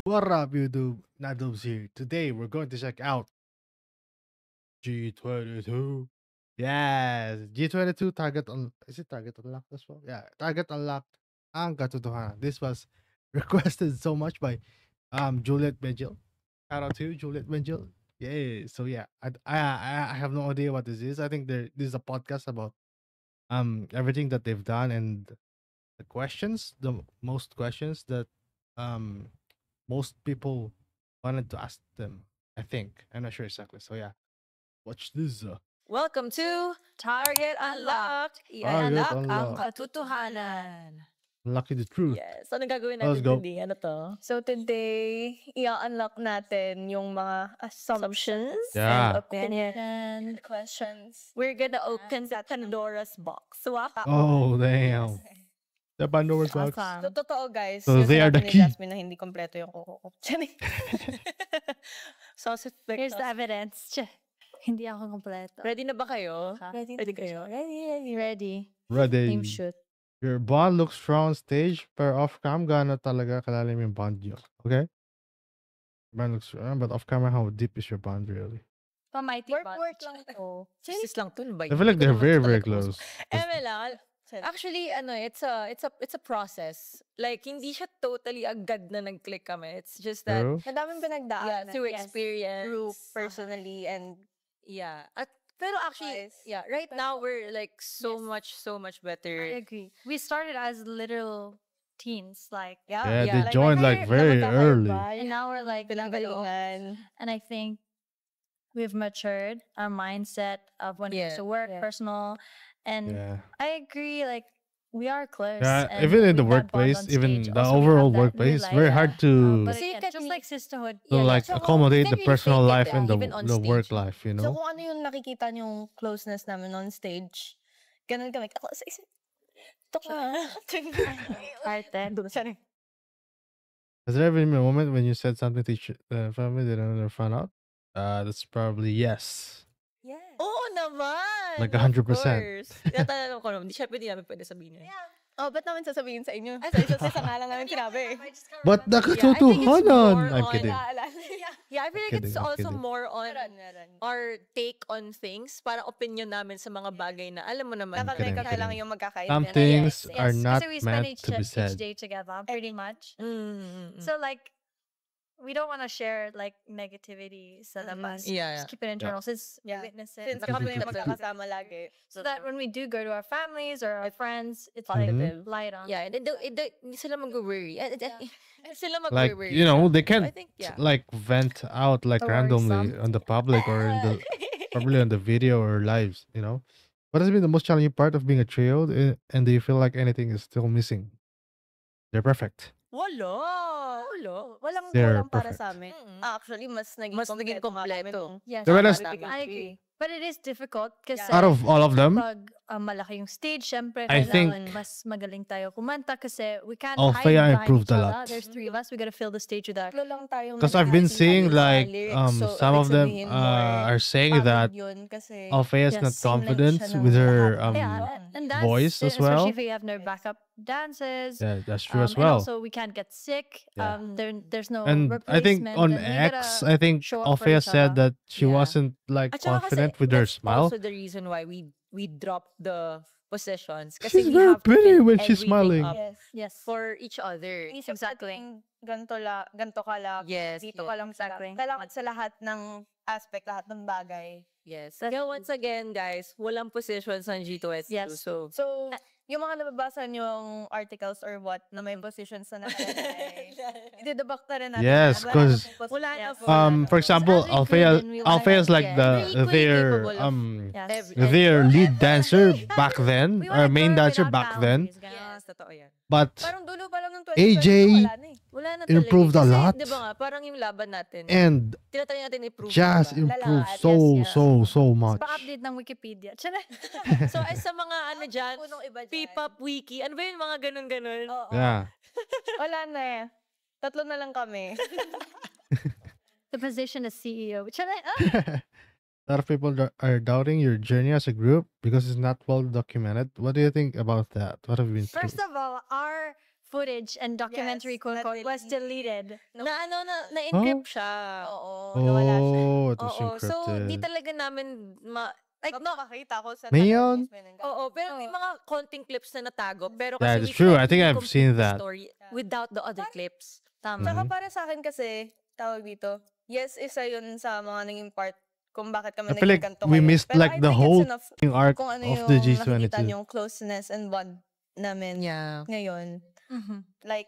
What up, YouTube? Nadobs here. Today we're going to check out G22. Yes, G22 target on is it target unlocked as well? Yeah, target unlocked ang katotohanan. This was requested so much by Juliet Benjil. Shout out to you, Juliet Benjil. Yeah, so yeah, I have no idea what this is. I think this is a podcast about everything that they've done and the questions, the most questions that um most people wanted to ask them. I think I'm not sure exactly. So yeah, watch this. Welcome to Target Unlocked. Target I-unlock ang unlocked. katotohanan. Lucky the truth. Yes. Anong gagawin Let's natin go. today? Ano to? So today, i-unlock natin yung mga assumptions Yeah. and opinion questions. We're gonna open the Pandora's box. Wow. Oh damn. The Pandora's box. So totoo guys, So yung they are the sinabi ni key. Jasmine na hindi kompleto yung kuko ko. So, suspect Here's the us. evidence. Hindi ako kompleto. Ready na ba kayo? Ready Ready kayo? Ready. Ready. Team shoot. Your bond looks strong on stage, pero off cam gaano talaga kalalim yung bond nyo. Okay? Bond looks strong, but off camera, how deep is your bond really? Pamighty Work ba? lang to. Sis lang to. I feel like they're very, very close. Lang. Actually, it's a process. Like, hindi siya totally agad na nag-click kami. It's just that, True. Madaming pinagdaanan. through Yes. experience. Through personally and Yeah. Pero actually, Guys. right now we're like so much I better. agree. We started as little teens, like, Yeah, yeah, they like joined like very early. and now we're like, pinanggalingan. and I think we've matured our mindset of when it Yeah. comes to work, Yeah. personal, and Yeah. I agree. Like, we are close. Yeah, and even in the we've had bond workplace, on even stage. the Also, we overall have that in workplace, real it's life. very hard to But See, again, catch just me. like sisterhood. like So, accommodate you the can't really personal fake it, life and even on the work stage. life, you So know? kung ano yung nakikita niyong closeness namin on stage, ganun kami. Ako sa isip. Ito ka. Arte. Doon siya. Has there ever been a moment when you said something to family they don't ever found out? That's probably yes. Yes. Oo naman! Like of 100%. course. Tinatanong ko naman, syempre di namin pwede sabihin yun. Oh, ba't namin sasabihin sa inyo? Sa isa nga lang namin sinabi. But Yeah, I think it's more nakatotohanan! I'm on- kidding. Yeah, I feel like Kidding, it's I'm also kidding. more on Meron. our take on things, para opinion namin sa mga bagay na alam mo naman. kidding, Nakateka lang kidding. yung Some magkakaibigan. things Yes, are yes. not Kasi we spend meant to be each said. day together, pretty much. Mm. So like, we don't want to share like negativity sa labas. Yeah. Just keep it internal since Yeah. we witness it. Since Keep kami it magkakasama lagi. So that when we do go to our families or our friends, it's Mhm. like light on. Yeah, and hindi sila mag-worry. Sila Like, mag-worry. you know, they So I can't think, yeah. like vent out like Or randomly worrisome. on the public or in the probably on the video or lives, you know? What has been the most challenging part of being a trio? And do you feel like anything is still missing? They're perfect. Wala. Walang They're kulang para perfect. sa amin. Mm-mm. Actually, mas naging Mas naging kompleto. Yes, Diba nas- I agree. But it is difficult kasi Yeah. Out of all of them, pag malaki yung stage, syempre, I think- kailangan mas magaling tayo kumanta kasi we can't Althea hide behind improved each a other. lot. There's three of us. We gotta fill the stage with our... Tatlo lang tayong because I've been seeing like lyrics. So, some ibig of them sabihin, more are saying pagod that yun kasi Althea's Yes, not sing lang confident siya ng with her lahat. and that's, voice as especially well. if we have no backup dancers. Yeah, that's true as And well. also, we can't get sick. Yeah. There's no And I think replacement. on and we X, gotta I think show up for Althea each said other. that she Yeah. wasn't like At saka confident kasi with her that's smile. also the reason why we dropped the positions. Kasi She's we very have to pretty fill when she's everything smiling. up Yes. Yes. for each other. Isip Exactly. natin, ganto ka lang, Yes. dito yes. ka lang Exactly. Kailangan sa lahat ng aspect, lahat ng bagay. Yes. That's Kaya once again, guys, walang positions ng G2S2. Yes. So, So, yung mga nababasa yung articles or what na may positions na nakalagay, ididebak na rin natin. Yes, Wala 'cause, na pong wala na Yes. po. For example, as we grew, Althea then we wanna Althea's like yeah, we're equally their capable of Yes. their lead dancer back then, We or wanna main grow dancer without back then. boundaries, ganon. Yes, totoo yan. But Parang dulo pa lang ng AJ 2022, wala na eh. Wala na improved a talaga. lot. Kasi, di ba nga, parang yung laban natin, and tinatry natin i-prove. Jazz diba? improved Lahat, so yes, yeah. so much. Pa-update ng Wikipedia. Tsara. So, ay sa mga ano dyan, Punong iba dyan. P-pop wiki, ano ba yung mga ganun-ganun? Oo. Yeah. Wala na eh. Tatlo na lang kami. The position as CEO. Tsara. A lot of people are doubting your journey as a group because it's not well documented. What do you think about that? What have you been First through? of all, our footage and documentary Yes, quote not unquote was deleted. Na-encrypt siya. Oo, nawala siya. Oh, it was Oo. So, di encrypted. talaga namin like, no, Makita ko sa Ngayon? taga mismo ng oo, pero may mga konting clips na natago. Pero That kasi is we true. can't I think really I've complete seen the that. story without the other clips. Tama. Tsaka Mhm. para sa akin kasi, tawag dito, yes, isa yun sa mga naging part kung bakit kami I feel naging like ganito we ngayon. missed Pero like I the think whole it's enough arc kung ano of yung the nakikita G22. yung closeness and bond namin Yeah. ngayon. Mhm. Like,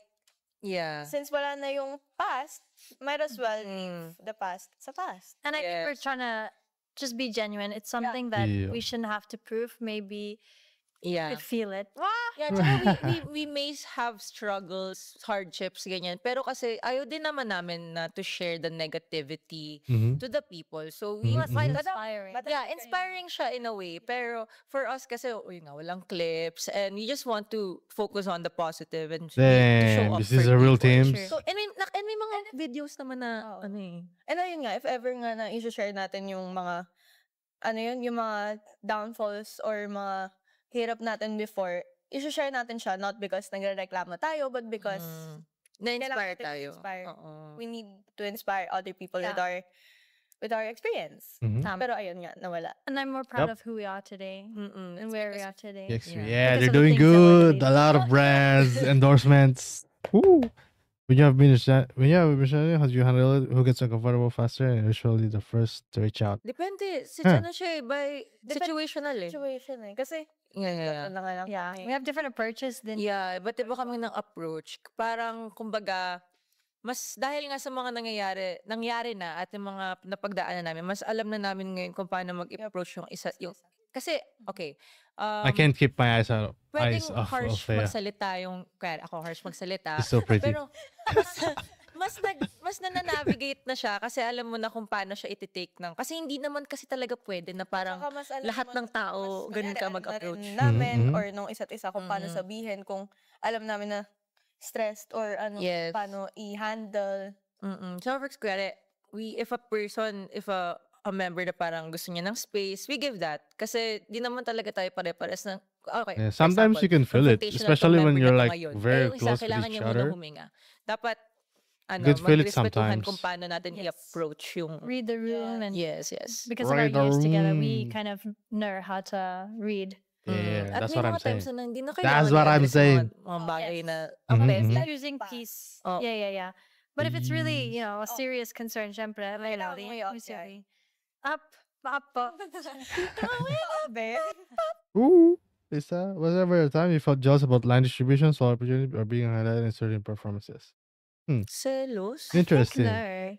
Yeah. since wala na yung past, might as well Mm. leave the past sa past. And I think we're Yes. trying to just be genuine. It's something that Yeah. we shouldn't have to prove. Maybe Yeah. could feel it. Yeah, tsaka we may have struggles, hardships, ganyan. Pero kasi ayaw din naman namin na to share the negativity Mhm. to the people. So we Mhm, find mhm. that Inspiring. yeah, inspiring siya in a way. Pero for us kasi, yun nga, walang clips. And we just want to focus on the positive and to show Damn, up this for is a real people. teams. So, and may mga videos naman na, Oo. ano eh. And ayun nga, if ever nga na i-share natin yung mga, yung mga downfalls or mga hirap natin before, i-share natin siya not because nagrereklamo tayo, but because Na-inspire natin tayo. inspire. Oo. we need to inspire other people Yeah. with our experience. Mhm. Pero ayun nga, nawala. And I'm more proud Yep. of who we are today Mm-mm. and where we are today. Yes, Yeah. yeah, Because they're of the doing things that we're good. doing. A lot of brands, endorsements. Woo. When you have misunderstanding, how do you handle it? Who gets uncomfortable faster and usually the first to reach out? Depende. Huh. Ano siya eh, by situational eh. Situation eh. Kasi, Yeah. ito na nga lang Yeah, kami. we have different approaches than Yeah, iba't iba kami ng approach. Parang, kumbaga, mas dahil nga sa mga nangyari na at yung mga napagdaanan namin, mas alam na namin ngayon kung paano mag-approach kasi, okay, I can't keep my eyes pwedeng off harsh Thea. magsalita kaya ako harsh magsalita. She's so pretty. Pero, mas na-navigate na siya kasi alam mo na kung paano siya iti-take kasi hindi naman kasi talaga pwede na parang Saka mas alam lahat mo ng tao mas ganun ka kunyari, mag-approach. alam na rin namin Mhm. or nung isa't isa kung paano sabihin, kung alam namin na stressed or Yes. paano i-handle. So, for example, if a member na parang gusto niya ng space, we give that. Kasi di naman talaga tayo pare-pares ng, okay, Yeah, for sometimes example, you can feel it, confrontational especially tong when member you're na to like ngayon. very yung isa, close with kailangan each niya muna other. huminga. Dapat, could feel it magrespetuhan sometimes. kung paano natin Yes. i-approach yung, read the room and yes. because of our Read the years together, we room. kind of know how to read. Yeah, At that's may what I'm mga times saying. na hindi na That's kailangan what I'm i-address yung saying. mga bagay na, Mhm, okay, mhm. like, Using Pa. peace. Oh. Yeah. But if it's really, a Oh. serious concern, syempre, may Kailangan lodi. mo i-outside. Up po. Be? Ooh, Lisa, was there ever a time you felt jealous about line distribution, so opportunity, or being highlighted in certain performances? selos? Interesting. No.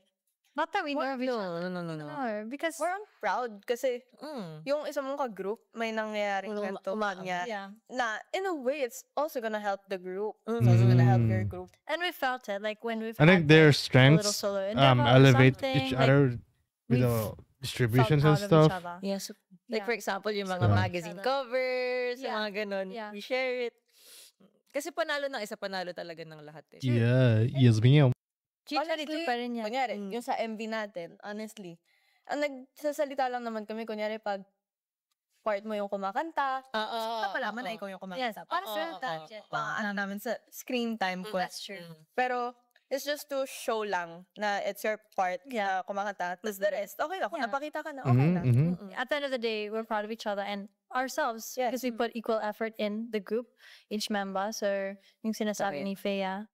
Not that we know of each other. No. No, because We're proud kasi Mm. yung isa mong ka-group, may nangyayaring ganito kanya. yeah. Na, in a way, it's also gonna help the group. It's Mhm. also gonna help your Mm. group. And we felt it like when we've I think had their a little strengths solo endeavor or elevate something, each like, other with we've the felt distributions proud and of each stuff. other. Yes. Like Yeah. for example, yung mga Yeah. magazine covers, yung Yeah. mga ganun. Yeah. We share it. Kasi panalo ng isa, panalo talaga ng lahat eh. Yeah, yes, ma'am. G22 pa rin yan. Kunyari, yung sa MV natin, honestly, ang nagsasalita lang naman kami, kunyari pag part mo yung kumakanta, papalaman na ikaw yung Yes, kumakanta. para Oo, sa oo, that. oo. Mga ano namin sa screen time ko. That's true. Pero, it's just to show lang na it's your part na Yeah. kumakanta. Tapos the rest, okay lang. Kung Yeah. napakita ka na, okay na. At the end of the day, we're proud of each other and ourselves Yes. because we put equal effort in the group, each member. So, yung sinasabi Correct. ni Fea,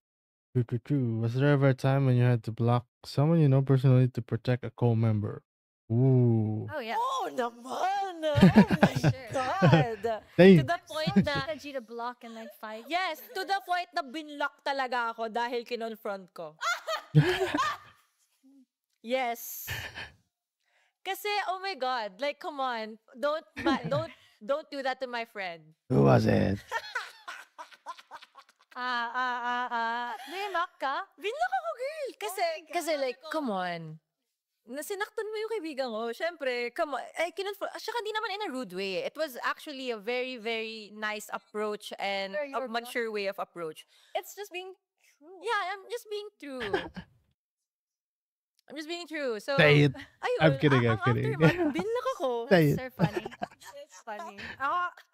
True. Was there ever a time when you had to block someone you know personally to protect a co-member? Ooh. oh yeah. Oh, naman! Oh my Sure. God! To Dang. the point na, Strategy to block and like fight. yes, to the point na binlock talaga ako dahil kinonfront ko. Yes. Kasi, oh my God, like, come on, don't do that to my friend. Who was it? Binlock ka? Binlock ako, girl. Kasi like, come on. Nasinaktan mo yung kaibigan ko. Siyempre, come on. Saka hindi naman in a rude way. It was actually a very, very nice approach and Very a rude, mature way of approach. It's just being true. Yeah, I'm just being true. I'm just being true. So, Say it. ayun, I'm kidding, ang I'm kidding. aftermath, binlock ako. Say That's it. so funny. It's funny.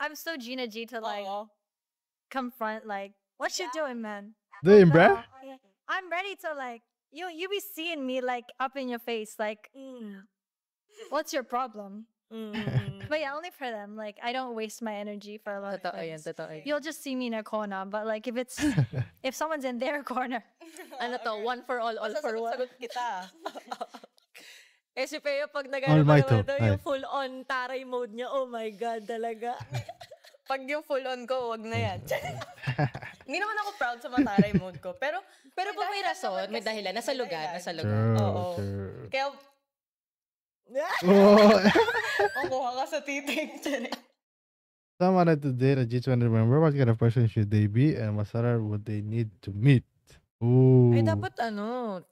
I'm so Gina G to like Oo. confront like What you doing, man? Doing, bruh? Yeah. I'm ready to like you be seeing me like up in your face, like what's your problem? But yeah, only for them. Like I don't waste my energy for a lot of Totoo yan, things. totoo yan. You'll just see me in a corner, but like if it's if someone's in their corner, Ano to, one for all for one. Sasagot kita. Eh si Peo pag All nagano my pa naman to. to, Ay. yung full on taray mode niya, oh my God, talaga. Pag yung full on ko, wag na yan. Hindi naman ako proud sa mataray mode ko. Pero Pero pag may dahilan rason, naman may kasi, dahilan, nasa may lugar, dahilan. nasa lugar. True, Oo. true. Kaya, Oh. makuha ka sa titig. Someone wanted to date a G20 member. What kind of person should they be, and what salary would they need to meet? Ooh. Ay, dapat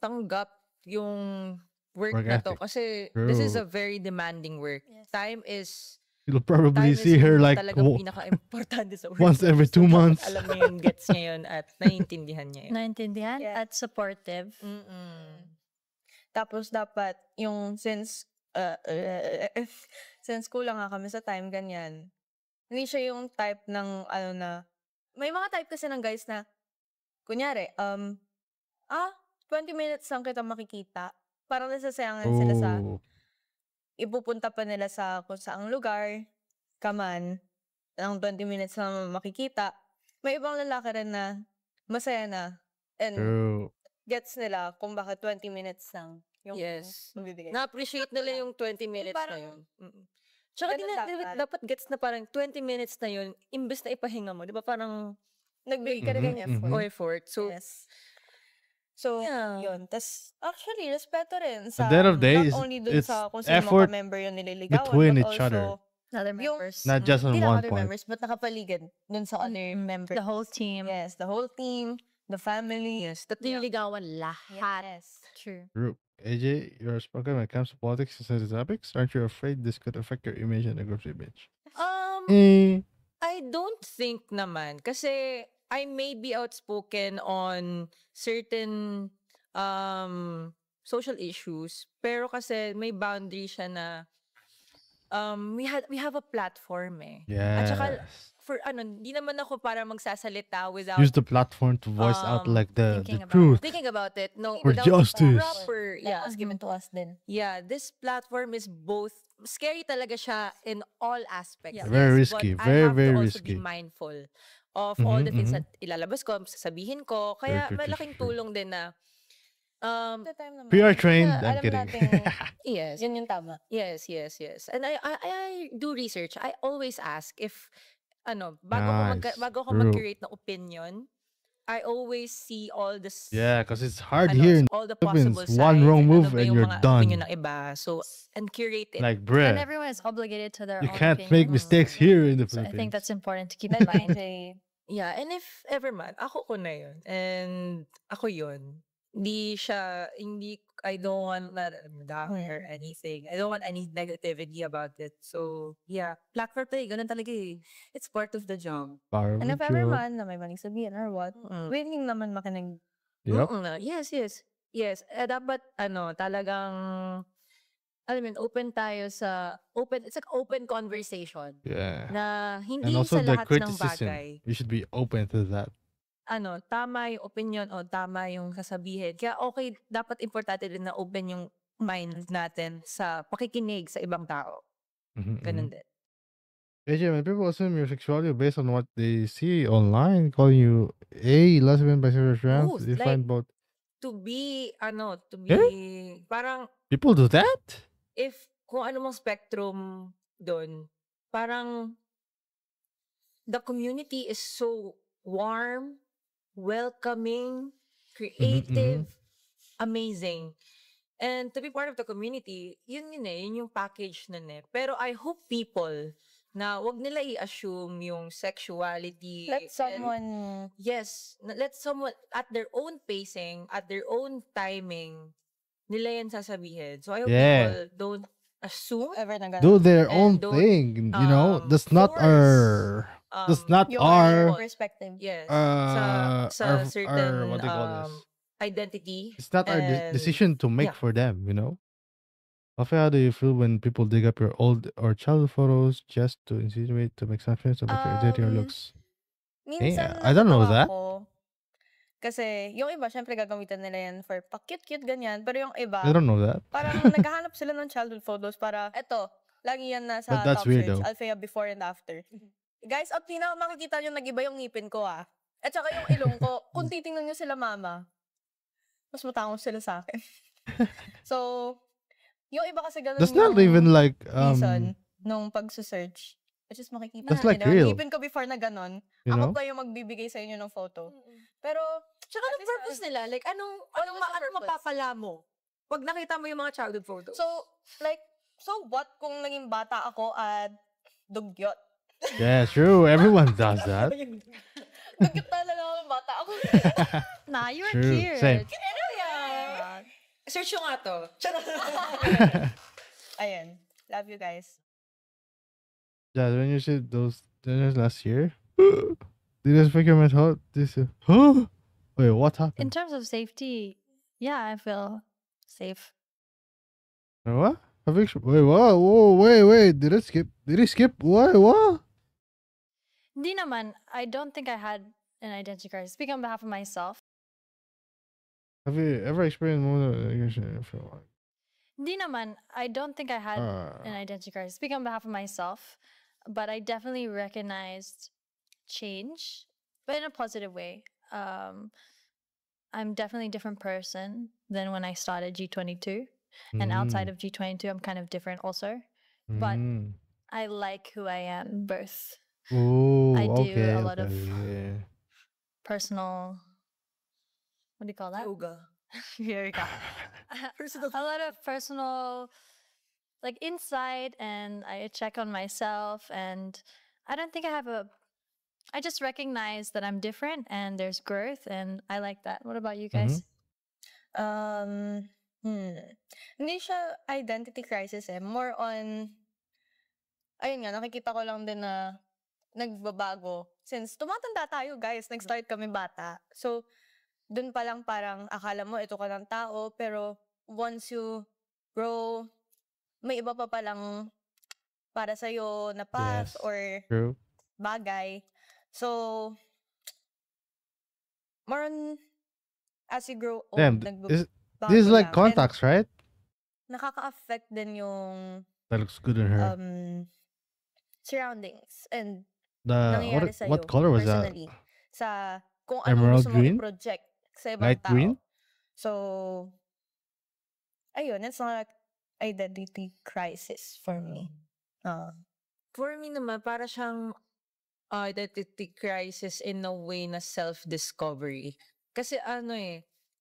tanggap yung work Work na to. ethic. Kasi this is True. a very demanding work. Yes. Time is You'll probably see her yung like talagang pinaka-importante sa work. once every 2 dapat months. alam niya yun, gets niya yun, at naiintindihan niya yun. naintindihan Yeah. at supportive. Tapos dapat yung since kulang nga kami sa time, ganyan. Hindi siya yung type ng ano na, may mga type kasi ng guys na, kunyari, 20 minutes lang kita makikita. Parang nasasayangan sila sa, Oh. ipupunta pa nila sa kung saang lugar, kaman, ng 20 minutes lang makikita. May ibang lalaki rin na masaya na. And True. gets nila kung bakit 20 minutes lang yung Yes. mabibigay. Na-appreciate nila yung 20 minutes na parang- yun. Tsaka Ganun dapat. dapat gets na parang 20 minutes na yun, imbes na ipahinga mo. Di ba parang Nagbigay ka rin ng effort. effort. So, Yes. So, Yeah. yun. Tas, actually, respeto rin At sa, the end of the day, not only dun it's sa kung sino effort mga member yung nililigawan, between but each also, other. Other Yung- members. Not just on hindi lang one other point. members, but nakapaligid dun sa other members. The whole team. Yes, the whole team, the family. yes, nililigawan lahat. Yes. True. True. AJ, you're spoken when it comes to politics and sensitive topics. Aren't you afraid this could affect your image and the group's image? Eh. I don't think naman. Kasi I may be outspoken on certain social issues. Pero kasi may boundary siya na we have a platform eh. At Yes. saka, di naman ako para magsasalita without Use the platform to voice out like the thinking about truth. thinking about it. No, For without justice. proper, That was given to us din. Yeah, this platform is both scary talaga siya in all aspects. Yeah. Very yes, risky, but very, I have very to also risky. be mindful of all the things Mhm, that ilalabas ko, sasabihin ko. True, Kaya true, true, malaking true. tulong din na The time naman. PR trained. na I'm alam kidding. natin, yes, yun yung tama. yes. And I do research. I always ask if bago Nice. ko True. mag-create ng opinion, I always see all this Yeah, because it's hard here. all the Philippines, possible one sides wrong and move ba and yung you're mga done. opinion ng iba. So, and curate it. Like, And bruh, everyone is obligated to their you own can't make opinions. mistakes here in the So I Philippines. think that's important to keep in mind. Yeah, and if ever man, ako ko na yun. And ako yun. I don't want that down or anything. I don't want any negativity about it. So, yeah. Platform play, ganun talaga eh. It's part of the job. Power And of if the ever job. man na may maling sabihin or what, willing naman makinig. Yep. Yes. Dapat, talagang, alam mo yun, it's like open conversation. Yeah. Na And hindi also sa the lahat ng criticism. bagay. You should be open to that. Tama yung opinion o tama yung sasabihin. Kaya okay, dapat importante din na open yung mind natin sa pakikinig sa ibang tao. Ganun din. AJ, when people assume your sexuality based on what they see online, calling you a lesbian, bisexual, trans, Both, you like- find both. To be, parang, People do that? if kung ano mong spectrum doon, parang, the community is so warm, welcoming, creative, amazing. And to be part of the community, yun yung package nun eh. Pero I hope people na wag nila i-assume yung sexuality. Let and- someone, let someone at their own pacing, at their own timing, nila yan sasabihin. So I hope Yeah. people don't assume. ever na ganun. Do their And own don't, thing, you know? That's not force, our... That's not Your our... perspective. Yes. our- certain what do you call this? identity. It's not our and- decision to make yeah. for them, you know? Rafael, how do you feel when people dig up your old or childhood photos just to insinuate to make assumptions about your identity or Um, looks? Minsan I don't know natutuwa that. ako. Kasi yung iba, syempre gagamitan nila yan for pa-cute-cute ganyan. Pero yung I iba, don't know that. parang naghahanap sila ng childhood photos para, eto, lagi yan But nasa that's top weird search. though. Althea before and after. Guys, at makikita nyo nag-iba yung ngipin ko ah. At saka yung ilong ko, kung titingnan nyo sila mama, mas matangos sila sa akin. So, yung iba kasi ganun That's not yung even like reason nung pagsusearch. Which is makikita That's natin, like diba? real. Ngipin ko before na ganun. you Ako know. pa yung magbibigay sa inyo ng photo. Pero, Tsaka At anong least purpose nila? Like, anong was the purpose? mapapala mo? Pag nakita mo yung mga childhood photos. so, like, so what kung naging bata ako at dugyot? Yeah, true. Everyone does that. Dugyot talaga ako ng bata ako. Nah, you were True. cute. Same. Search yung nga to. Charot. Ayan. Love you guys. Yeah, when you said those dinners last year, did this figure my thought? This wait, what In happened? terms of safety, yeah, I feel safe. What? Wait, what? Whoa, wait. Did it skip? Did he skip? What? Hindi naman, I don't think I had an identity crisis. Speaking on behalf of myself, Have you ever experienced more than hindi naman, I don't think I had Uh. an identity crisis. Speaking on behalf of myself, but I definitely recognized change, but in a positive way. I'm definitely a different person than when I started G22. And outside of G22, I'm kind of different also. But I like who I am both. Oh, I do okay, a lot of yeah. personal, what do you call that? Yoga. Here we go. A lot of personal, like insight, and I check on myself, and I don't think I just recognize that I'm different and there's growth, and I like that. What about you guys? Hindi siya identity crisis eh. More on, ayun nga, nakikita ko lang din na nagbabago. Since tumatanda tayo, guys, nag-start kami bata. So, dun pa lang parang akala mo ito ka ng tao, pero once you grow, may iba pa palang para sa'yo na path Yes. or True. bagay. So, more on, as you grow old, Damn, nagbabago this is like lang. And contacts, right? nakaka-affect din yung That looks good on her. surroundings and The nangyayari sa'yo what color was that? personally. Sa kung Emerald anong gusto green? mong i-project sa ibang Light tao. green? So, ayun, it's not identity crisis for me. For me naman, para siyang identity crisis in a way na self-discovery. Kasi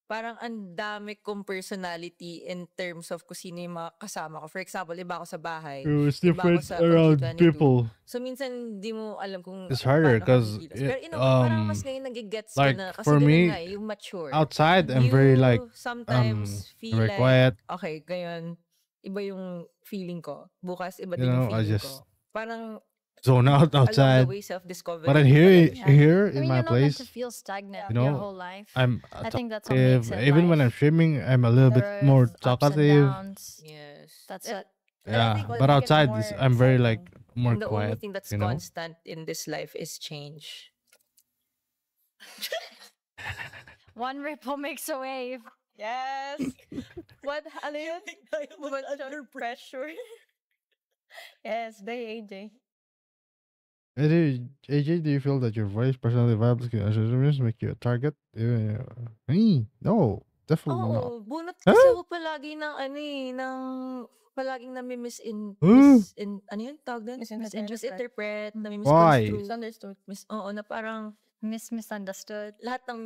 parang ang dami kong personality in terms of kung sino yung mga kasama ko. For example, iba ako sa bahay. It's Iba ako different sa around pag-G22. people. So, minsan, di mo alam kung It's harder paano ka 'cause magkilos. Pero, parang mas ngayon nagigets ko like, na. Kasi for ganun me, nga yung mature. Outside, I'm very like sometimes feel very like, quiet. okay, gayon, iba yung feeling ko. Bukas, iba You din yung know, I feeling just ko. Parang, Zone out along outside. the way, self-discovery. But then din here, talaga. here I in mean, my you're not meant place, to feel stagnant you your know, whole life. I'm I think that's what talkative. makes it Even when I'm life. streaming, I'm a little bit more Growth, ups and talkative. downs. Yes. That's And- it. And I Yeah, think what but make it outside, more I'm very like exciting. more And the only quiet. thing that's you know? constant in this life is change. One ripple makes a wave. Yes! Ano yun? What under pressure? Yes, they AJ. AJ, do you feel that your voice, personality, vibes, can make you a target? Me? No, definitely not. Oo, bunot kasi ako palagi ng palaging ano yun, tawag doon? Misinterpret, Why? nami-misconstrue. Misunderstood. Na parang Misunderstood. lahat ng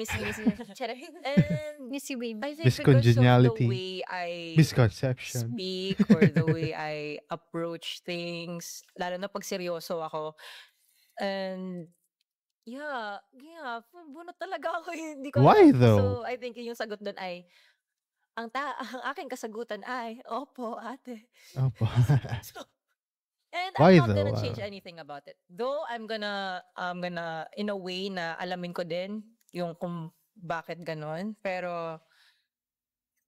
and Missy baby. I think because of the Miscongeniality. way I Misconception. speak or the way I approach things, lalo na pag seryoso ako. And yeah, bunot talaga ako. Hindi ko Why alam. though? So I think yung sagot doon ay, ang aking kasagutan ay, opo, ate. Opo. And Why I'm not gonna though? change anything about it. Though I'm gonna in a way na alamin ko din yung kung bakit ganon. Pero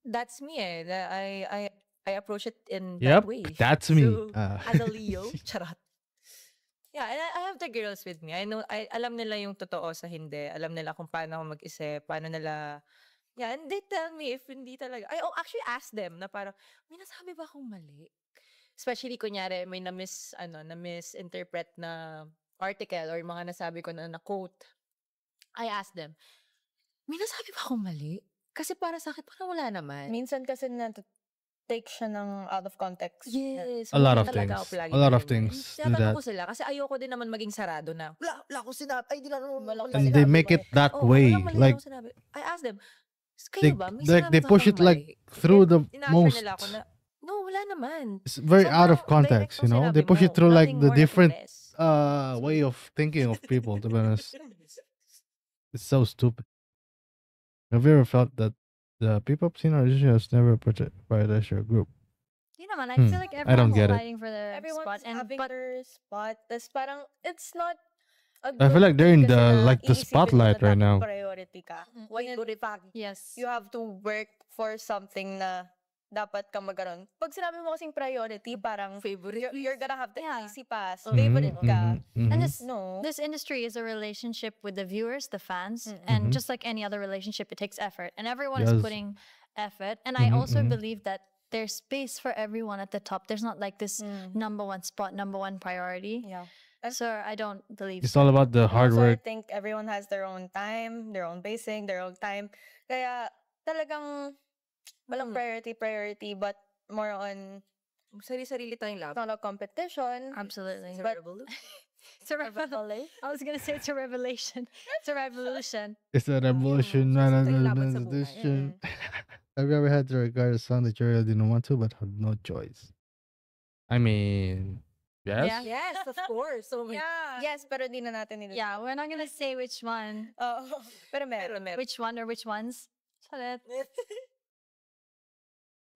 that's me I approach it in that Yep, way. that's me. So, as a Leo, charot. Yeah, and I have the girls with me. I know, alam nila yung totoo sa hindi. Alam nila kung paano ako mag-isip, paano nila, yeah, and they tell me if hindi talaga. I actually ask them na parang, may nasabi ba akong mali? Especially, kunyari, may na-misinterpret na article or mga nasabi ko na quote. I ask them, may nasabi ba akong mali? Kasi para sa akin, parang wala naman. Minsan kasi take siya ng out of context. Yes. A lot wala of talaga things. ako palagi A lot of ganyan. things do Tinatanong that. ko sila kasi ayoko din naman maging sarado na, wala akong sinabi. Ay, di na naman Wala ako akong And sinabi, they make it that Oo, way. walang mali Like akong sinabi. I ask them, kayo they ba? May like sinabi they ba push akong it like mali? through And the ina-assure most. nila ako na, no, wala naman. It's very out of Sobrang direct context, you nung know. They sinabi push it mo. through like Nothing the more, nothing different less. way of thinking of people. To be honest, it's so stupid. Have you ever felt that the people scene or has never prioritized your group? You know, man, I Hmm. feel like I don't everyone's get it. fighting for their Everyone's spot, and having but their spot. Tas parang, it's not a I feel good like they're thing in kasi the na like the iisipin mo spotlight na right dapat now. priority ka. When in fact, yes, you have to work for something na dapat ka magkaroon. Pag sinabi mo kasing priority, parang Favorite. you're gonna have the Yeah. easy pass. Mhm, Favorite ka. and No. this industry is a relationship with the viewers, the fans, Mm-mm. and Mhm. just like any other relationship, it takes effort, and everyone Yes. is putting effort. And I Mhm, also mhm. believe that there's space for everyone at the top. There's not like this number one spot, number one priority. Yeah. So I don't believe It's so. all about the And hard also, I work. think everyone has their own time, their own pacing, their own time. Kaya talagang walang priority, but more on Sarili-sarili tayong lab. not a competition. Absolutely. It's a But- revolution. It's a revelation. I was gonna say it's a revelation. It's a revolution. It's a revolution, Sarili not tayong a laban sa buhay. revolution. Have you ever had to regard a song that you really didn't want to but had no choice? I mean, yes. Yeah. Yes, of course. So, Yeah. Yes, pero di na natin nila. Yeah, we're not gonna say which one, Oo. Pero meron. meron. which one or which ones. Shut it.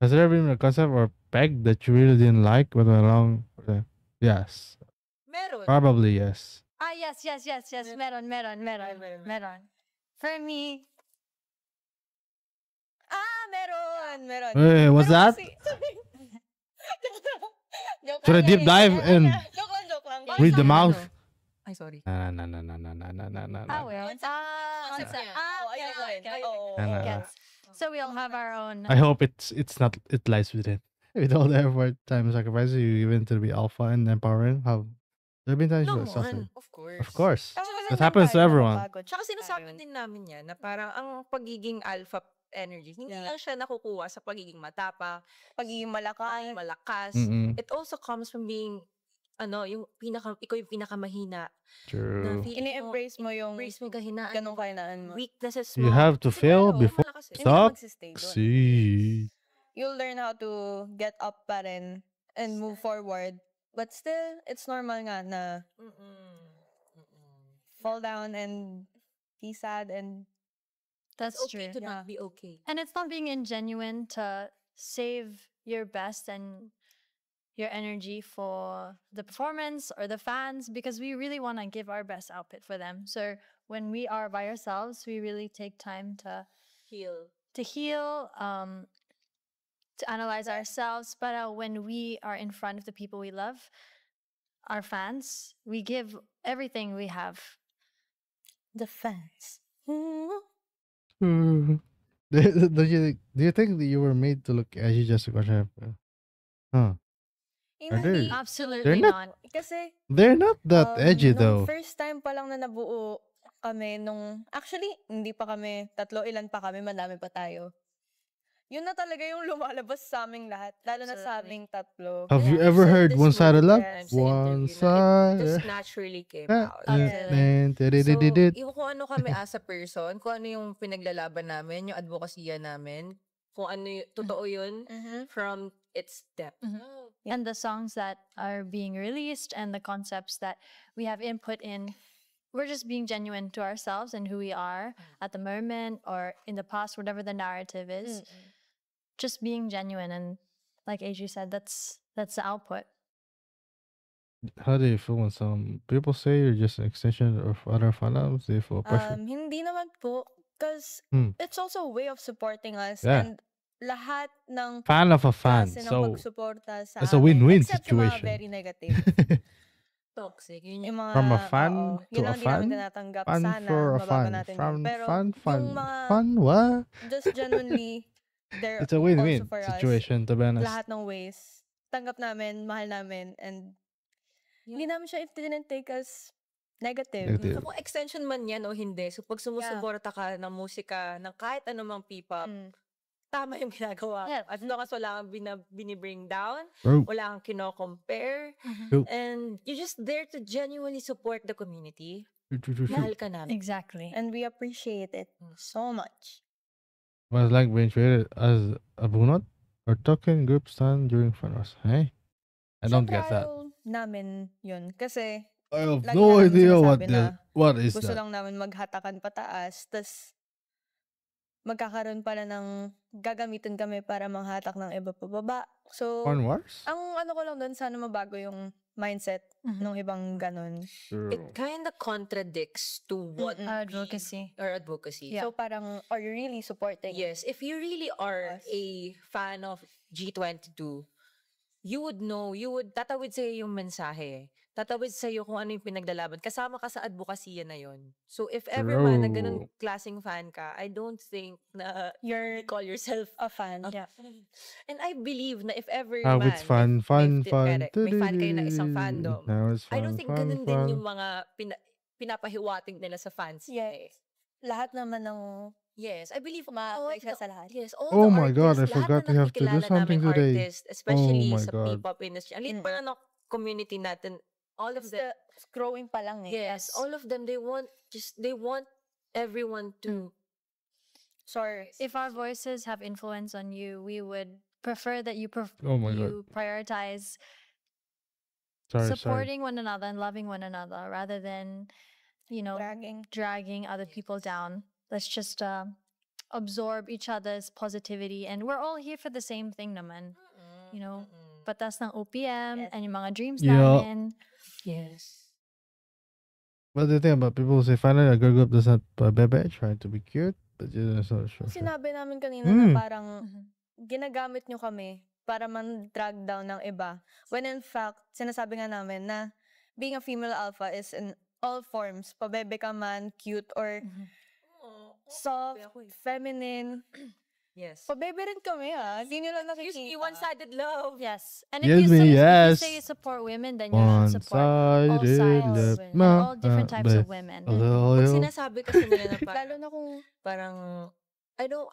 Has there been a concept or peg that you really didn't like but went along? Yes, Meron. probably yes. Ah, yes. Meron. Meron. For me, Meron. Hey, what's Pero that? kasi- Joke Should I lang deep yan. dive and Joke lang. read the mouth? Ay, sorry. Nah. ah, well. Concept. Concept. Oh, ayun ko rin. okay. Oo. Nah. Gets. So we all have our own. I hope it's not it lies within. With all the effort, time, and sacrifices you given to be alpha and empowering, have there been times you suffered? Naman. Of course. Of course. Tapos That happens to tayo everyone. napapagod. Tsaka sinasabi din namin yan na parang ang pagiging alpha energy, hindi Yeah. lang siya nakukuha sa pagiging matapa, Pagiging malakas. malakas. Mm-mm. It also comes from being, ikaw yung pinakamahina. Na True. feeling Ini-embrace mo yung embrace mo yung kahinaan, ganong kainaan mo. weaknesses You mo. have to Kasi fail tayo, before malakas eh. Hindi ka stop. magsistay dun. See. You'll learn how to get up pa rin and move forward. But still, it's normal nga na fall down and be sad and That's It's okay true. to not be okay. And it's not being ingenuine to save your best and your energy for the performance or the fans because we really want to give our best output for them. So when we are by ourselves, we really take time to Heal. heal, to analyze ourselves. But when we are in front of the people we love, our fans, we give everything we have. the fans. Do you think that you were made to look edgy just to question? Huh? Are they- Hindi. Absolutely not- not. Kasi, They're not that edgy nung though. first time pa lang na nabuo kami actually, hindi pa kami tatlo, ilan pa kami, madami pa tayo. Yun na talaga yung lumalabas sa aming lahat, lalo na sa Absolutely. aming tatlo. Have you Yeah, ever I've said heard this one sided love? multiple times sa One interview na side. It just naturally came Ah, out. Yeah. So, yung kung ano kami as a person, kung ano yung pinaglalaban namin, yung advokasya namin, kung ano yung, totoo yun, from its depth. And the songs that are being released and the concepts that we have input in, we're just being genuine to ourselves and who we are at the moment or in the past, whatever the narrative is. Just being genuine, and like AJ said, that's the output. How do you feel when some people say you're just an extension of other fandoms? Do you feel pressure? Hindi naman po, because it's also a way of supporting us Yeah. and lahat ng Fan of a fan. klase ng So pagsuporta sa it's a amin, win-win except sa mga situation. very negative. toxic. Yun Yung mga, From a fan oo, to yun a lang hindi namin fan? tinatanggap. Fun Sana, for a mabago fan. natin yun. From Pero, fun. yung mga, Fun what? just genuinely, they're It's a also win-win for us. situation, to be honest. Lahat ng ways. Tanggap namin, mahal namin, and hindi namin siya, it didn't take us negative. Negative. So, kung extension man yan o hindi, so pag sumusuporta ka ng musika, ng kahit anumang P-pop, Mm. tama yung ginagawa. Yeah. As long as wala kang binibring down, Bro. wala kang kino-compare, True. and you're just there to genuinely support the community. True. Mahal ka namin. Exactly. And we appreciate it so much. Was like being treated as a bunot or token group stand during finals. Hey? I don't Siyempre, get that. ayaw namin yun. Kasi, I have lagi no namin idea sinasabi na what is gusto that. lang namin maghatakan pataas, tas magkakaroon pala ng gagamitin kami para manghatak ng iba pababa. So, Fun wars? ang ano ko lang doon, sana mabago yung mindset ng ibang ganun. It kind of contradicts to what Mm-mm. Advocacy. our advocacy. Yeah. So, parang, are you really supporting? Yes, if you really are Us. a fan of G22, you would know, tatawid sa'yo yung mensahe. Tatawid sa'yo kung ano yung pinaglalaban. Kasama ka sa advokasya na yon. So if ever man na ganun True. klaseng fan ka, I don't think na You're you call yourself a fan. a fan. And I believe na if ever Now man, it's fun. correct, may fan kayo na isang fandom, Now it's I fun, don't think fun, ganun din fun. yung mga pinapahiwatig nila sa fans. Yes. Lahat naman ng Yes, I believe ma-apply siya sa lahat. Yes, all Oh the my God, I artists, forgot lahat we na have to do nakikilala something naming today. artists, especially my sa God. P-pop industry. Ang liit pa na ng community natin, all of It's them, growing pa lang eh. yes, all of them, they want everyone to, Sorry. If our voices have influence on you, we would prefer that you Oh my God. you prioritize Sorry. supporting one another and loving one another rather than, dragging other people down. Let's just absorb each other's positivity, and we're all here for the same thing naman. Patas ng OPM Yes. and yung mga dreams Yeah. namin. yes. What do you think about people who say finally a girl group does not bebe trying to be cute, but it's not sure. Sinabi namin kanina Mm. na parang ginagamit nyo kami para man-drag down ng iba. When in fact, sinasabi nga namin na being a female alpha is in all forms. Pabebe ka man, cute, or soft, feminine. Yes. Pabebe rin kami Hindi nyo lang Excuse me, nakikita. one-sided love. Yes. And Yes, if me, you yes. say you support women, then you should support all One-sided sides love, and all different types of women. Pag sinasabi kasi nila na Lalo na kung parang, I don't,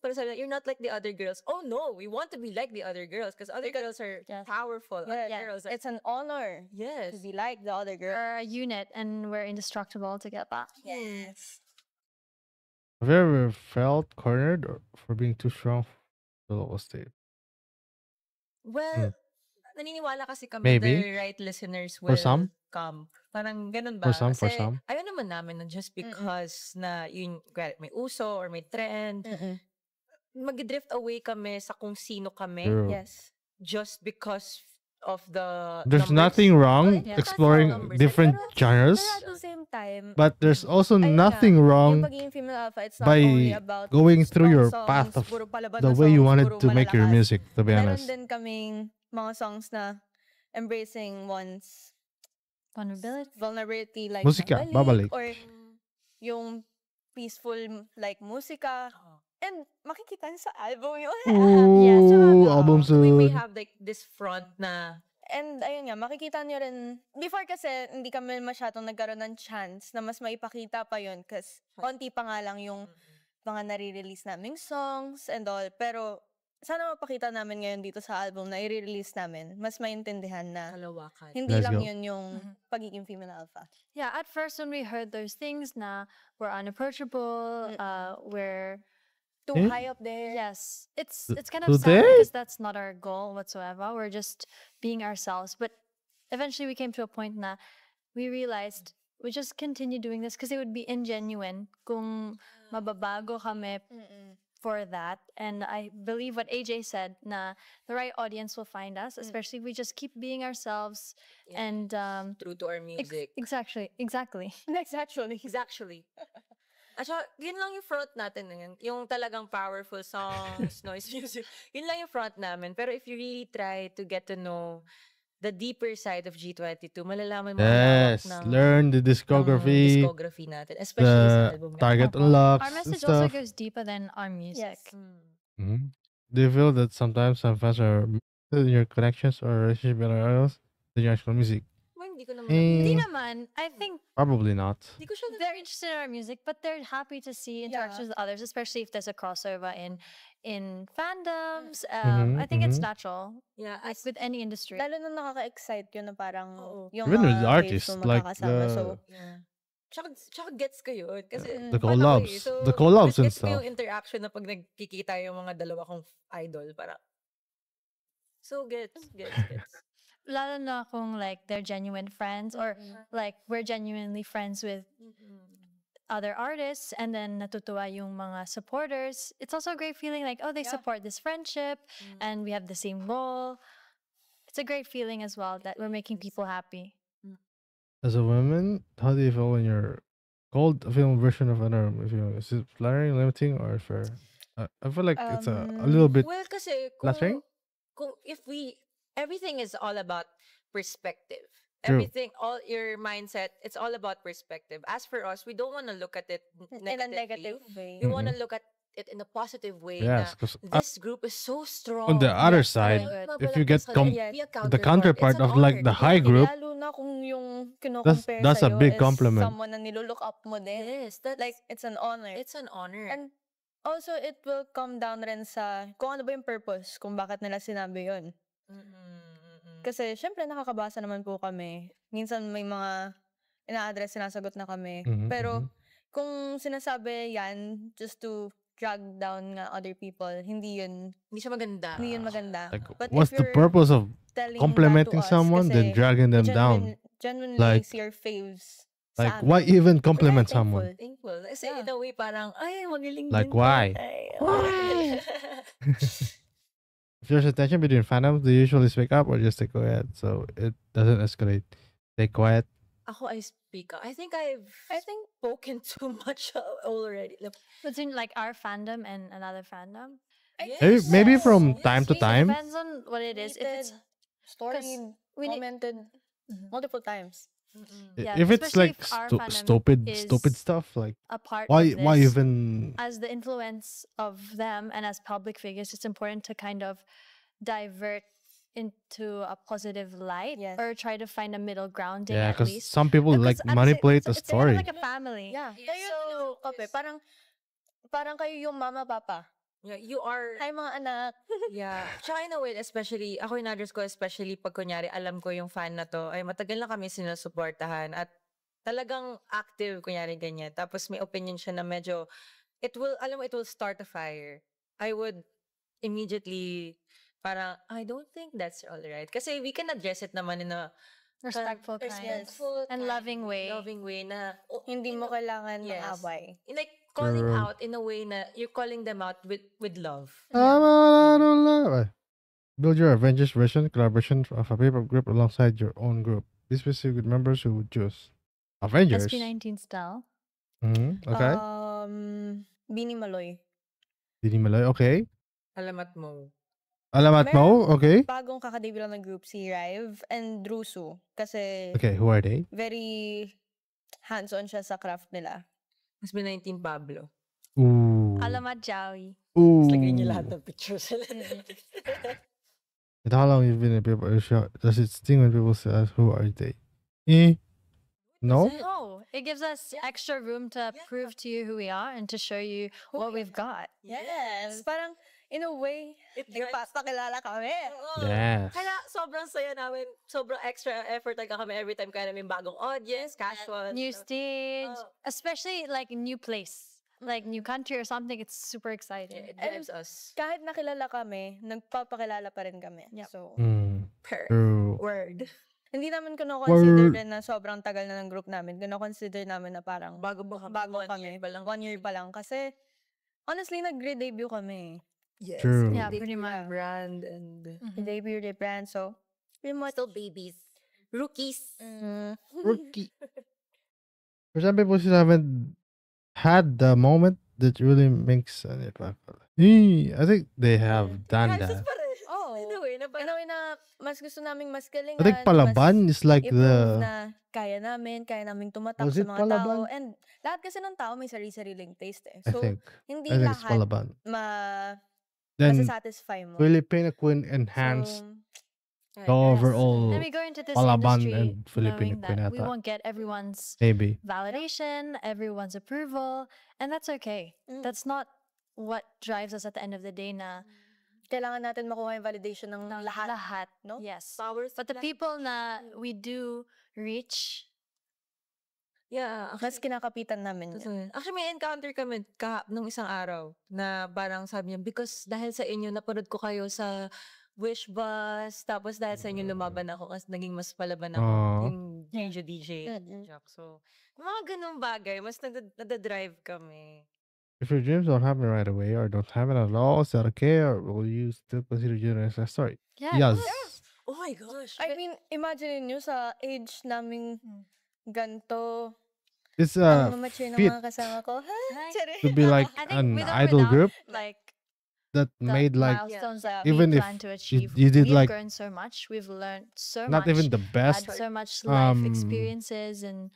parang sabi, you're not like the other girls. Oh no, we want to be like the other girls because other girls are Yes. powerful. Other girls are, it's an honor yes. to be like the other girl. We're a unit and we're indestructible together. Yes. Have you ever felt cornered for being too strong for the local state? Well, naniniwala kasi kami Maybe. the right listeners For will some? come. Parang ganun ba? For Kasi some. ayaw naman namin na just because na yun, may uso or may trend, mag-drift away kami sa kung sino kami True. Yes. just because of the There's numbers. nothing wrong Yeah. exploring Numbers. different genres, Pero at the same time, but there's also ayun nothing nga, wrong yung pagiging female alpha, it's not by only about going through your strong path songs, of puro palabas the na way you songs, wanted puro to make your malalakas. music, to be Meron honest. din kaming mga songs na embracing one's Vulnerability. vulnerability, like Musika, babalik. or yung peaceful like musika. Oo. And makikita niyo sa album yun. Ooh, Oo. album So we may soon. have like this front na And ayun nga, makikita niyo rin, before kasi hindi kami masyadong nagkaroon ng chance na mas maipakita pa yun kasi konti pa nga lang yung mga nare-release naming songs and all. Pero sana mapakita namin ngayon dito sa album na i-release namin. Mas maintindihan na kalawakan. hindi Let's lang go. yun yung pagiging female alpha. Yeah, at first when we heard those things, we're unapproachable, we're Too Eh? high up there. yes, it's kind of sad Today? because that's not our goal whatsoever. We're just being ourselves. But eventually we came to a point na we realized we just continue doing this because it would be ingenuine kung mababago kami for that. And I believe what AJ said, na the right audience will find us, especially if we just keep being ourselves and True to our music. exactly. Next actually. Exactly. At saka, yun lang yung front natin ngayon. Yung talagang powerful songs, noise music. Yun lang yung front namin. Pero if you really try to get to know the deeper side of G22, malalaman mo ang lawak Yes, ng learn the ng discography, discography natin, especially sa the album na target ito. Our unlocks and message also stuff. goes deeper than our music. Yes. Mhm. Do you feel that sometimes some fans are mixed in your connections or relationship with other idols than your actual music? Well, hindi ko naman Hindi Eh, naman. I think probably not. Hindi ko siya they're interested in our music, but they're happy to see interactions with others, especially if there's a crossover in fandoms. I think it's natural, yeah, like with any industry. Lalo na nakaka-excite yun na parang Oo. yung Even with mga artists, faves mo like magkakasama. So, yeah. Tsaka gets ko yun. Kasi the fan ako collabs, So, the collabs and gets ko stuff. yung interaction na pag nagkikita yung mga dalawa kong idol. Parang, so gets. Lalo na kung like they're genuine friends or like we're genuinely friends with other artists and then natutuwa yung mga supporters. It's also a great feeling like, oh, they support this friendship and we have the same goal. It's a great feeling as well that we're making people happy. As a woman, how do you feel when you're called a film version of another film? Is it flattering, limiting, or fair? I feel like it's a little bit Well, kasi flattering. kung if everything is all about perspective. True. Everything, all your mindset, it's all about perspective. As for us, we don't want to look at it in a negatively. negative way. We want to look at it in a positive way. Yes, Na because this group is so strong. on the other Yes, side, parang if you get be a the counterpart it's an of like honor the to high be- group, Lalo na kung yung kino-compare that's a sa'yo big is compliment. someone na nilulook up mo din. Yes, that's Like, it's an honor. it's an honor. And also, it will come down rin sa kung ano ba yung purpose, kung bakit nila sinabi yun. Kasi, syempre, nakakabasa naman po kami. Minsan may mga ina-address, sinasagot na kami. Pero, kung sinasabi yan just to drag down nga other people, hindi yun maganda. maganda. Like, But what's if the you're purpose of telling complimenting that to us someone then kasi dragging them you down? genuinely Like- see your faves Like, sa why amin. even We're compliment very someone? thankful. Thankful. Kasi Yeah. in a way, parang, ay, magaling Like, din to. why? Ay, If there's a tension between fandoms, do you usually speak up or just stay quiet so it doesn't escalate? Stay quiet. Ako, I speak up. I think I've spoken too much already. Between like our fandom and another fandom. Maybe from time to Yes. time. Depends on what it is. If it's Story, we need- commented multiple times. Yeah, If it's especially like if our fandom stupid is stuff, like a part why of why this, even as the influence of them and as public figures, it's important to kind of divert into a positive light Yes. or try to find a middle grounding yeah, at because least. some people No, like 'cause manipulate the it's kind story. of like a family. Yeah. Yeah, Kayo so, kape, parang kayo yung mama, papa. Yeah, you are, Hi mga anak. yeah. Tsaka in a way, especially, ako in-address ko, especially pag kunyari, alam ko yung fan na to, ay matagal na kami sinusuportahan at talagang active, kunyari ganyan. Tapos may opinion siya na medyo, it will start a fire. I would immediately, parang, I don't think that's all right. Kasi we can address it naman in a Respectful, kind, respectful, and loving way. loving way na, Hindi mo kailangan ng Yes. away. like, calling True. out in a way na, you're calling them out with love. I don't know. Build your Avengers version collaboration of a paper group alongside your own group. Be specific with members who would choose. Avengers. SB19 style. Okay. Bini Maloy. Dini Malay. Okay. Alamat mo. Alamat Mo. Okay. Bagong kakadebut lang ng group, si Rive and Drusu. Kasi Okay. Who are they? very hands-on siya sa craft nila. Mas 19 Pablo. Ooh. Alamat Jowie. Ooh. Lagay niyo lahat ng pictures sila. And how long you've been in people show? Does it sting when people say, "Who are they?" No. Oh, it gives us extra room to prove to you who we are and to show you what we've got. Yes. Parang, in a way, nagpapakilala kami. Yes. Kaya sobrang saya namin. Sobrang extra effort talaga kami every time kaya namin bagong audience, casual. New stage, Oh. especially like a new place, like new country or something. It's super exciting. It drives us. Kahit nakilala kami, nagpapakilala pa rin kami. Yep. So, Per True. word. hindi namin kino-consider Word. din na sobrang tagal na ng group namin. Kino-consider namin na parang Bago ba kami? bago 1 kami. year pa lang. 1 year pa lang. Kasi, honestly, nag-debut kami. Yes. True. Yeah, They pretty do much. a brand and Debut the brand. So, pretty much. still babies. Rookies. Rookie. For some people who haven't had the moment that really makes an impact. I think they have done Crisis that. pa rin. Oh. In a way, Na In a way na mas gusto naming mas I think galingan, mas Palaban is like i-prove the. na kaya naming tumatak Was sa it mga tao. Palaban? And lahat kasi ng tao may sari-sariling taste eh. I So, think. hindi I think it's lahat Palaban. Then, Then masasatisfy mo. Filipino Queen enhanced So, the Yes. overall And we go into this Palaban industry and Filipino knowing Queen that we ata. won't get everyone's Maybe. validation, everyone's approval, and that's okay. Mm. That's not what drives us at the end of the day na kailangan natin makuha yung validation ng lahat. lahat. No? Yes. powers. But the people na we do reach, Yeah, Mas kinakapitan namin yun. totoo yan. Actually, may encounter kami nung isang araw na parang sabi niya, because dahil sa inyo, napanood ko kayo sa Wish Bus, tapos dahil sa inyo lumaban ako kasi naging mas palaban ako. Aw. Yung DJ. Jack. So, yung mga ganung bagay, mas nadadrive kami. If your dreams don't happen right away or don't happen at all, is that okay? Or will you still consider doing a success story? yeah, Yes. Oh my gosh. I mean, imagine nyo sa age naming ganto. It's Ang mature ng fit mga kasama ko. Ha? Hi. Sorry. to be like I think an with or idol without, group like that the made like milestones that even we if plan to achieve, you did we've like grown so much, we've learned so not much, even the best had so much life um, experiences and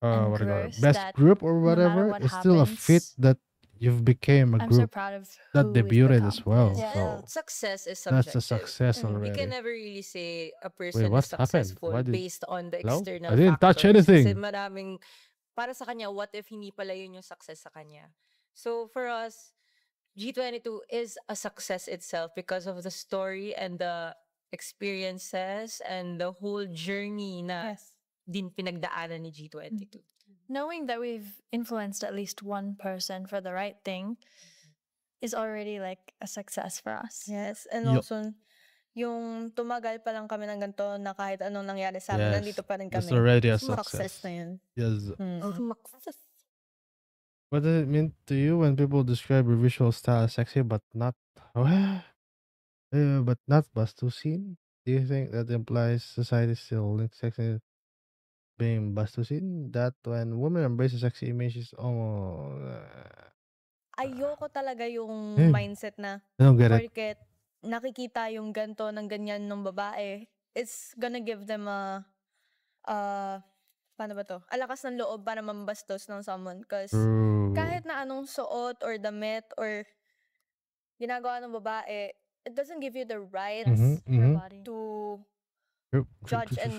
what do you call it, growth best that group or no matter whatever, what it's still a fit happens, that you've became a I'm so group proud of that who we've debuted become. as well. Yeah. So Success is that's subjective. a success Mm. You already. can never really say a person is what happened? successful Why did- based on the Hello? external I didn't touch factors. Kasi anything. maraming, para sa kanya, what if hindi pala yun yung success sa kanya? So for us, G22 is a success itself because of the story and the experiences and the whole journey na Yes. din pinagdaanan ni G22. Knowing that we've influenced at least one person for the right thing is already like a success for us. Yes. And Yup. also, yung tumagal pa lang kami ng ganito na kahit anong nangyari sa amin, Yes, nandito pa rin that's kami. already a Success success. na yun. Yes. Success. What does it mean to you when people describe your visual style as sexy but not but not Bastusin? Do you think that implies society still links sexy being Bastusin? That when women embrace a sexy image is almost Ayoko talaga yung Eh. mindset na I don't get it. porket nakikita yung ganto ng ganyan ng babae, it's gonna give them paano ba to? A lakas ng loob para mambastos ng someone. Cause True. kahit na anong suot or damit or ginagawa ng babae, it doesn't give you the right Mhm, Her mhm. body. to True. judge and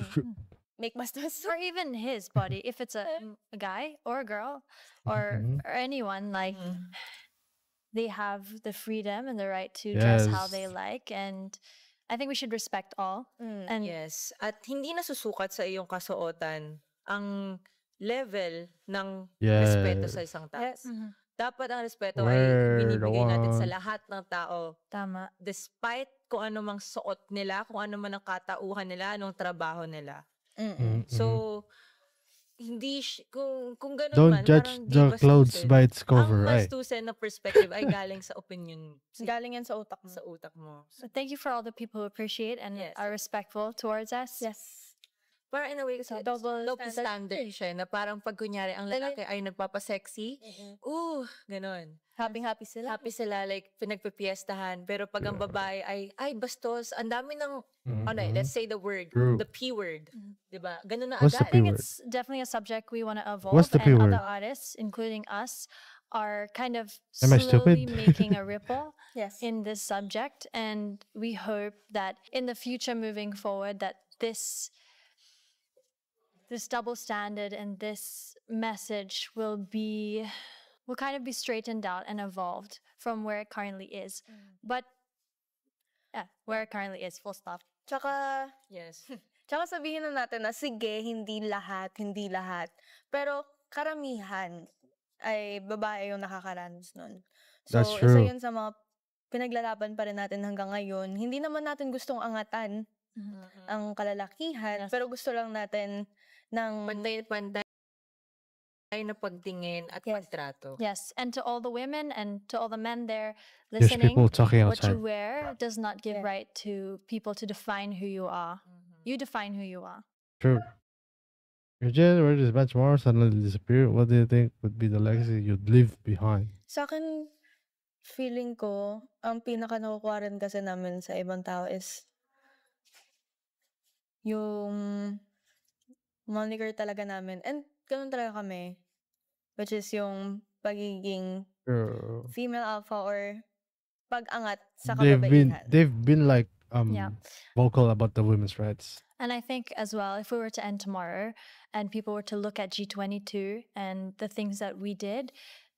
make bastos. Or even his body, if it's a guy or a girl or, Mhm. or anyone, like Mm. they have the freedom and the right to dress how they Yes. like, and I think we should respect all. Mm. And Yes. At hindi nasusukat sa iyong kasuotan ang level ng respeto sa Yes. isang tao. Yes. Dapat ang respeto ay We're the binibigay natin sa ones. lahat ng tao. tama. Despite kung ano mang suot nila, kung ano man ang katauhan nila, anong trabaho nila. Mm-mm. Mhm, mhm. So, hindi, kung ganun Don't man, judge parang the di clothes bastusin. by its Ang cover, right? bastusin na perspective ay galing sa opinion Galing yan sa utak mo. sa utak mo. So thank you for all the people who appreciate and Yes. are respectful towards us. Yes. Parang in a way, kasi Double double standard siya, na parang pag kunyari, ang lalaki ay nagpapasexy, ganon. Happy sila. Happy sila, like, pinagpipiestahan. Pero pag ang babae ay bastos, ang dami ng, Mhm. let's say the word, True. the P word. Diba? Ganon na What's the agad. I think P word? it's definitely a subject we want to What's evolve, the P and word? other artists, including us, are kind of Am I slowly stupid? making a ripple Yes. in this subject, and we hope that in the future moving forward that this double standard and this message will kind of be straightened out and evolved from where it currently is. But yeah, where it currently is, full stop. Tsaka, Yes. tsaka sabihin na natin na sige, hindi lahat. Pero karamihan ay babae yung nakakaranas nun. So, That's isa true. yun sa mga pinaglalaban pa rin natin hanggang ngayon. Hindi naman natin gustong angatan ang kalalakihan, Yes. pero gusto lang natin ng Pantay-pantay na pagtingin at Yes. pagtrato. Yes, and to all the women and to all the men there There's listening, people talking what you outside. wear does not give Yeah. right to people to define who you are. You define who you are. True. If Jen were to spend tomorrow suddenly disappear, what do you think would be the legacy you'd leave behind? sa akin, Feeling ko, ang pinaka nakukuha rin kasi namin sa ibang tao is yung moniker talaga namin and gano'n talaga kami. Which is yung pagiging True. female alpha or pag-angat sa They've kababaihan. been like Yeah. vocal about the women's rights. And I think as well, if we were to end tomorrow and people were to look at G22 and the things that we did,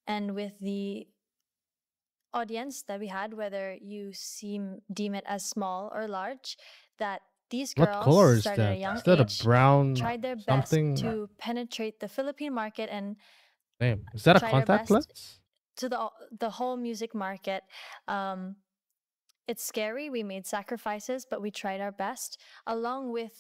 and with the audience that we had, whether you deem it as small or large, that these What girls color is started at a that? young Is that a age, brown tried their best something? to penetrate the Philippine market and Damn, is that a tried our contact best lens? to the whole music market. It's scary. We made sacrifices, but we tried our best along with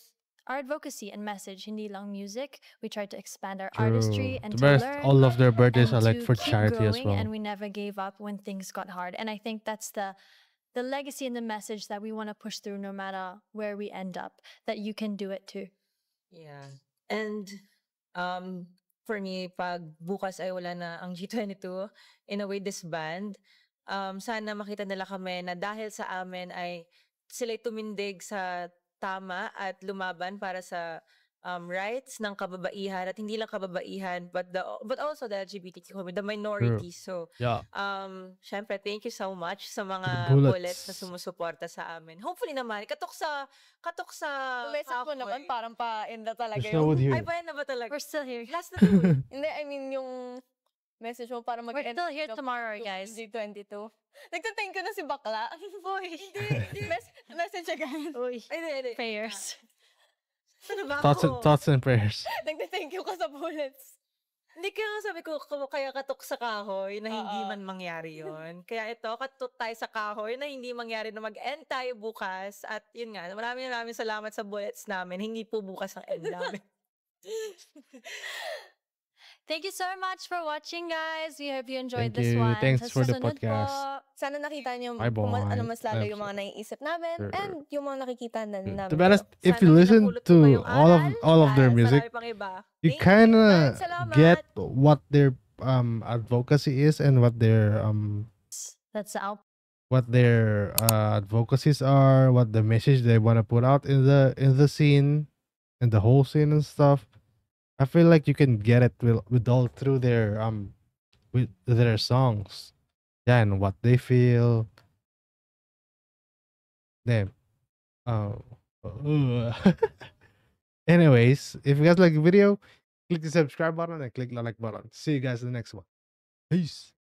our advocacy and message. Hindi lang music. We tried to expand our artistry True. and The to best, learn all of their birthdays and are like to for keep charity as growing. well. And we never gave up when things got hard. And I think that's the legacy and the message that we want to push through no matter where we end up, that you can do it too. Yeah. And for me, pag bukas ay wala na ang G22, in a way disband, sana makita nila kami na dahil sa amin ay sila'y tumindig sa tama at lumaban para sa rights ng kababaihan, at hindi lang kababaihan but also the LGBTQ community, the minorities. So Yeah. syempre thank you so much sa mga Bullets. bullets na sumusuporta sa amin. Hopefully naman katok sa Yung message mo naman kahoy. parang pa-end na talaga There's no one yung... Ay, here. pa yan na ba talaga? We're still here. Last na to eh. Hindi, I mean yung message mo para We're mag-end still here na tomorrow, guys. G22. Nagta-thank you na si bakla. Boy, hindi. Message agad. Uy, Ay, hindi. prayers. Ano ba Thoughts and ako? thoughts and prayers. Nagta-thank you ka sa bullets. Hindi, kaya nga sabi ko, kaya katok sa kahoy na hindi Oo. man mangyari yon. Kaya ito, katok tayo sa kahoy na hindi mangyari na mag-end tayo bukas. At yun nga, maraming salamat sa bullets namin. Hindi po bukas ang end namin. Thank you so much for watching, guys. We hope you enjoyed Thank this you. one. Thanks Sa for the susunod podcast. po. Sana nakita niyo Bye, kung ano boy. mas lalo yung mga naiisip namin Sure. and yung mga nakikita na namin. To be honest, dito. if Sana you may listen napulot mo to kayong aral. all of their Yes, music, marami pang iba. you Thank kind Maraming of salamat. get what their advocacy is and what their That's the output. advocacies are, what the message they want to put out in the scene, in the whole scene and stuff. I feel like you can get it with all through their with their songs. Yeah, and what they feel. Damn. Anyways, if you guys like the video, click the subscribe button and click the like button. See you guys in the next one. Peace.